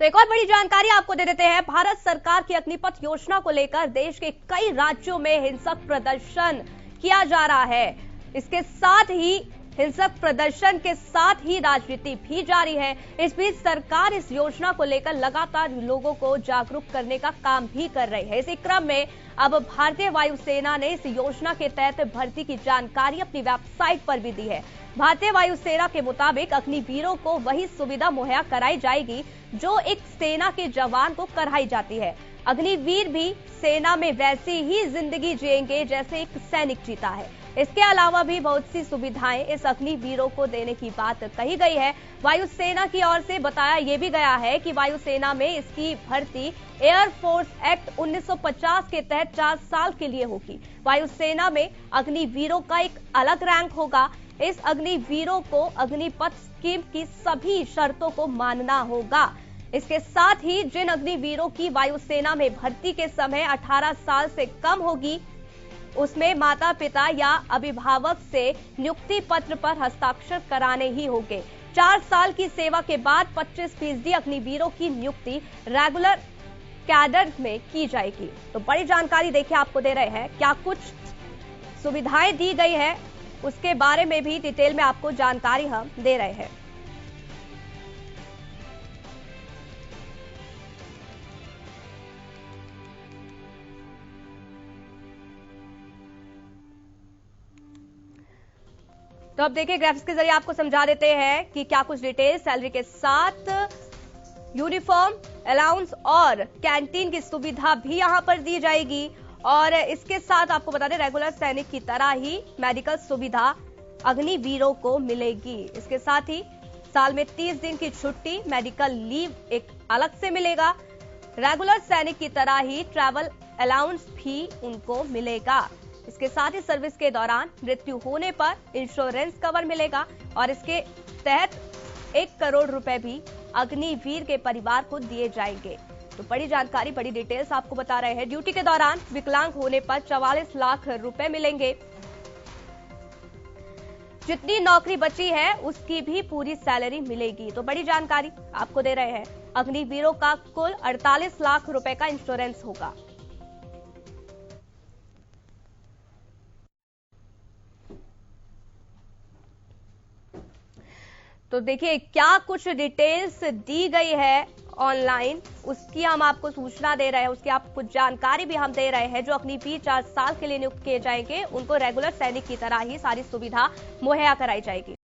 तो एक और बड़ी जानकारी आपको दे देते हैं। भारत सरकार की अग्निपथ योजना को लेकर देश के कई राज्यों में हिंसक प्रदर्शन किया जा रहा है। इसके साथ ही हिंसक प्रदर्शन के साथ ही राजनीति भी जारी है। इस बीच सरकार इस योजना को लेकर लगातार लोगों को जागरूक करने का काम भी कर रही है। इसी क्रम में अब भारतीय वायुसेना ने इस योजना के तहत भर्ती की जानकारी अपनी वेबसाइट पर भी दी है। भारतीय वायुसेना के मुताबिक अग्निवीरों को वही सुविधा मुहैया कराई जाएगी जो एक सेना के जवान को कराई जाती है। अग्निवीर भी सेना में वैसी ही जिंदगी जिएंगे जैसे एक सैनिक जीता है। इसके अलावा भी बहुत सी सुविधाएं इस अग्निवीरों को देने की बात कही गई है। वायुसेना की ओर से बताया यह भी गया है कि वायुसेना में इसकी भर्ती एयरफोर्स एक्ट 1950 के तहत 4 साल के लिए होगी। वायुसेना में अग्निवीरों का एक अलग रैंक होगा। इस अग्निवीरों को अग्निपथ स्कीम की सभी शर्तों को मानना होगा। इसके साथ ही जिन अग्निवीरों की वायुसेना में भर्ती के समय 18 साल से कम होगी, उसमें माता पिता या अभिभावक से नियुक्ति पत्र पर हस्ताक्षर कराने ही होंगे। 4 साल की सेवा के बाद 25% अग्निवीरों की नियुक्ति रेगुलर कैडर में की जाएगी। तो बड़ी जानकारी देखिए आपको दे रहे हैं, क्या कुछ सुविधाएं दी गई है उसके बारे में भी डिटेल में आपको जानकारी हम दे रहे हैं। तो अब देखिए ग्राफिक्स के जरिए आपको समझा देते हैं कि क्या कुछ डिटेल। सैलरी के साथ यूनिफॉर्म, अलाउंस और कैंटीन की सुविधा भी यहां पर दी जाएगी। और इसके साथ आपको बता दें रेगुलर सैनिक की तरह ही मेडिकल सुविधा अग्निवीरों को मिलेगी। इसके साथ ही साल में 30 दिन की छुट्टी, मेडिकल लीव एक अलग से मिलेगा। रेगुलर सैनिक की तरह ही ट्रैवल अलाउंस भी उनको मिलेगा। इसके साथ ही सर्विस के दौरान मृत्यु होने पर इंश्योरेंस कवर मिलेगा और इसके तहत 1 करोड़ रुपए भी अग्निवीर के परिवार को दिए जाएंगे। तो बड़ी जानकारी, बड़ी डिटेल्स आपको बता रहे हैं। ड्यूटी के दौरान विकलांग होने पर 44 लाख रुपए मिलेंगे। जितनी नौकरी बची है उसकी भी पूरी सैलरी मिलेगी। तो बड़ी जानकारी आपको दे रहे हैं। अग्निवीरों का कुल 48 लाख रुपए का इंश्योरेंस होगा। तो देखिए क्या कुछ डिटेल्स दी गई है ऑनलाइन, उसकी हम आपको सूचना दे रहे हैं, उसकी आपको जानकारी भी हम दे रहे हैं। जो अग्निवीर 4 साल के लिए नियुक्त किए जाएंगे उनको रेगुलर सैनिक की तरह ही सारी सुविधा मुहैया कराई जाएगी।